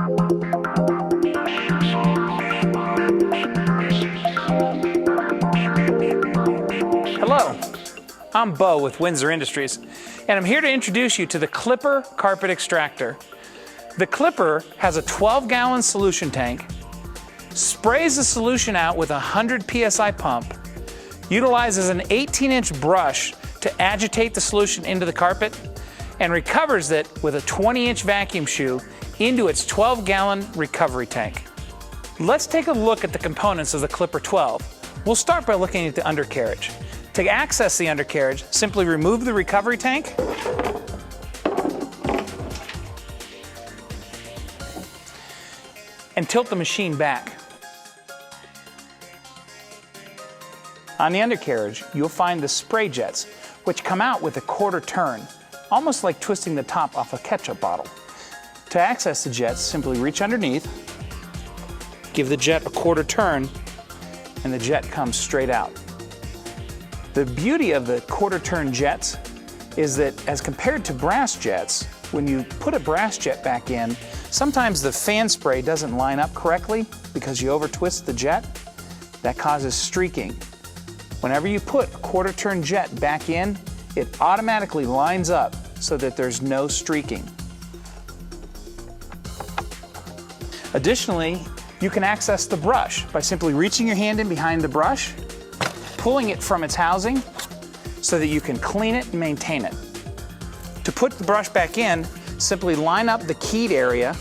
Hello, I'm Bo with Windsor Industries, and I'm here to introduce you to the Clipper Carpet Extractor. The Clipper has a 12-gallon solution tank, sprays the solution out with a 100 psi pump, utilizes an 18-inch brush to agitate the solution into the carpet, and recovers it with a 20-inch vacuum shoe into its 12-gallon recovery tank. Let's take a look at the components of the Clipper 12. We'll start by looking at the undercarriage. To access the undercarriage, simply remove the recovery tank and tilt the machine back. On the undercarriage, you'll find the spray jets, which come out with a quarter turn, almost like twisting the top off a ketchup bottle. To access the jets, simply reach underneath, give the jet a quarter turn, and the jet comes straight out. The beauty of the quarter turn jets is that as compared to brass jets, when you put a brass jet back in, sometimes the fan spray doesn't line up correctly because you over twist the jet. That causes streaking. Whenever you put a quarter turn jet back in, it automatically lines up so that there's no streaking. Additionally, you can access the brush by simply reaching your hand in behind the brush, pulling it from its housing so that you can clean it and maintain it. To put the brush back in, simply line up the keyed area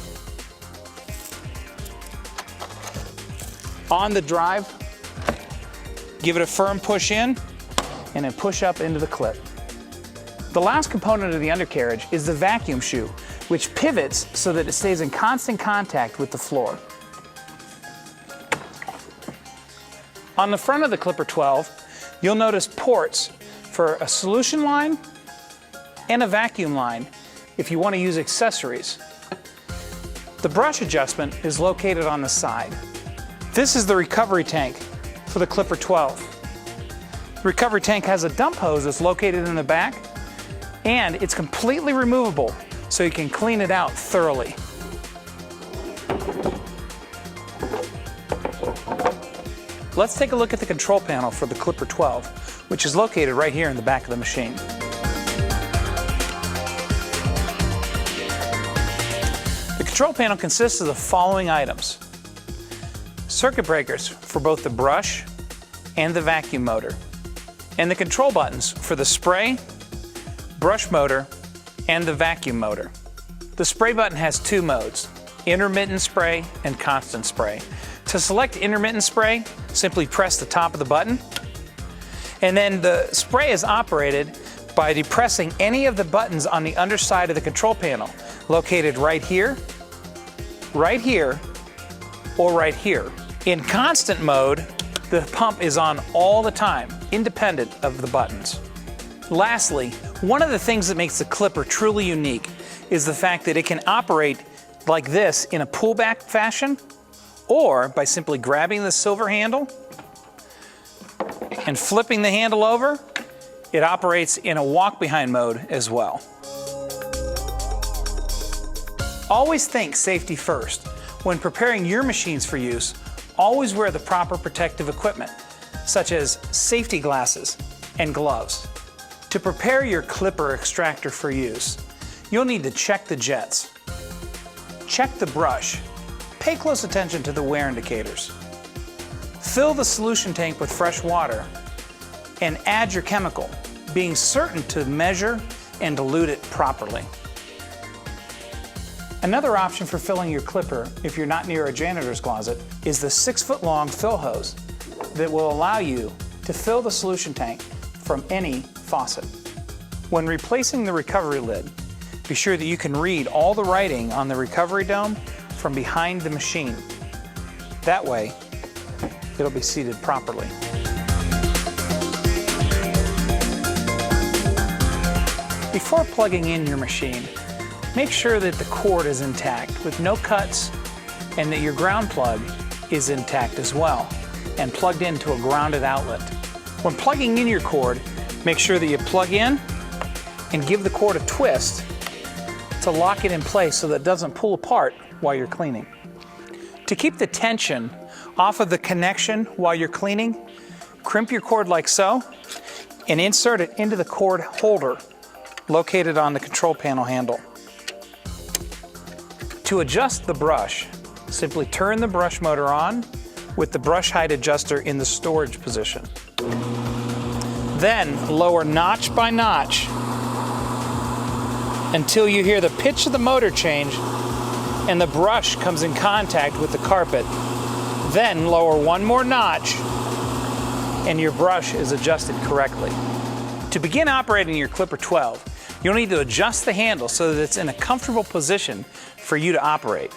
on the drive, give it a firm push in, and then push up into the clip. The last component of the undercarriage is the vacuum shoe, which pivots so that it stays in constant contact with the floor. On the front of the Clipper 12, you'll notice ports for a solution line and a vacuum line if you want to use accessories. The brush adjustment is located on the side. This is the recovery tank for the Clipper 12. The recovery tank has a dump hose that's located in the back, and it's completely removable so you can clean it out thoroughly. Let's take a look at the control panel for the Clipper 12, which is located right here in the back of the machine. The control panel consists of the following items: circuit breakers for both the brush and the vacuum motor, and the control buttons for the spray, brush motor, and the vacuum motor. The spray button has two modes: intermittent spray and constant spray. To select intermittent spray, simply press the top of the button, and then the spray is operated by depressing any of the buttons on the underside of the control panel, located right here, or right here. In constant mode, the pump is on all the time, independent of the buttons. Lastly, one of the things that makes the Clipper truly unique is the fact that it can operate like this in a pullback fashion, or by simply grabbing the silver handle and flipping the handle over. It operates in a walk-behind mode as well. Always think safety first. When preparing your machines for use, always wear the proper protective equipment, such as safety glasses and gloves. To prepare your Clipper extractor for use, you'll need to check the jets, check the brush, pay close attention to the wear indicators, fill the solution tank with fresh water, and add your chemical, being certain to measure and dilute it properly. Another option for filling your Clipper, if you're not near a janitor's closet, is the 6-foot-long fill hose that will allow you to fill the solution tank from any faucet. When replacing the recovery lid, be sure that you can read all the writing on the recovery dome from behind the machine. That way, it'll be seated properly. Before plugging in your machine, make sure that the cord is intact with no cuts, and that your ground plug is intact as well and plugged into a grounded outlet. When plugging in your cord, make sure that you plug in and give the cord a twist to lock it in place so that it doesn't pull apart while you're cleaning. To keep the tension off of the connection while you're cleaning, crimp your cord like so and insert it into the cord holder located on the control panel handle. To adjust the brush, simply turn the brush motor on with the brush height adjuster in the storage position. Then lower notch by notch until you hear the pitch of the motor change and the brush comes in contact with the carpet. Then lower one more notch and your brush is adjusted correctly. To begin operating your Clipper 12, you'll need to adjust the handle so that it's in a comfortable position for you to operate.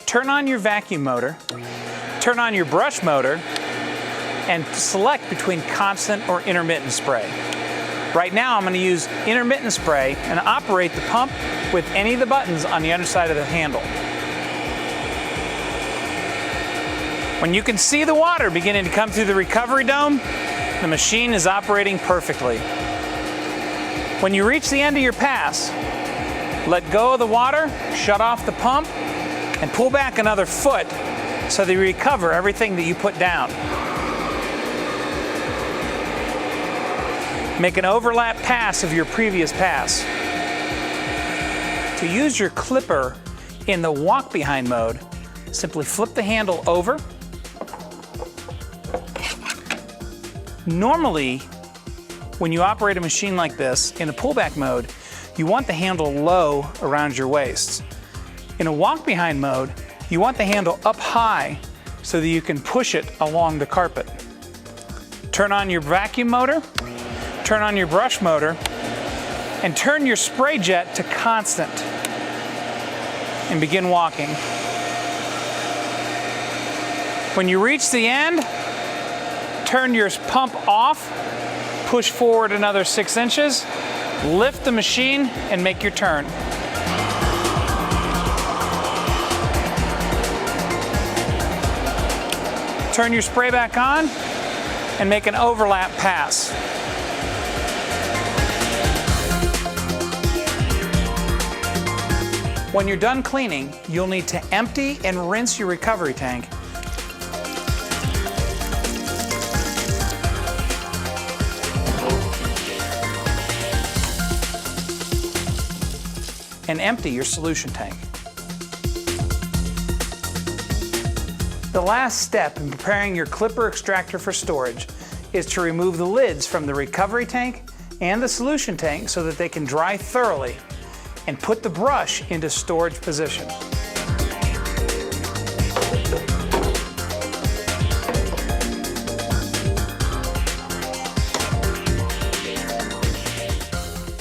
Turn on your vacuum motor, turn on your brush motor, and select between constant or intermittent spray. Right now I'm going to use intermittent spray and operate the pump with any of the buttons on the underside of the handle. When you can see the water beginning to come through the recovery dome, the machine is operating perfectly. When you reach the end of your pass, let go of the water, shut off the pump, and pull back another foot so that you recover everything that you put down. Make an overlap pass of your previous pass. To use your clipper in the walk behind mode, simply flip the handle over. Normally, when you operate a machine like this in a pullback mode, you want the handle low around your waist. In a walk behind mode, you want the handle up high so that you can push it along the carpet. Turn on your vacuum motor, turn on your brush motor, and turn your spray jet to constant and begin walking. When you reach the end, turn your pump off, push forward another 6 inches, lift the machine, and make your turn. Turn your spray back on and make an overlap pass. When you're done cleaning, you'll need to empty and rinse your recovery tank. And empty your solution tank. The last step in preparing your Clipper extractor for storage is to remove the lids from the recovery tank and the solution tank so that they can dry thoroughly, and put the brush into storage position.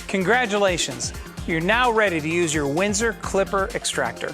Congratulations! You're now ready to use your Windsor Clipper extractor.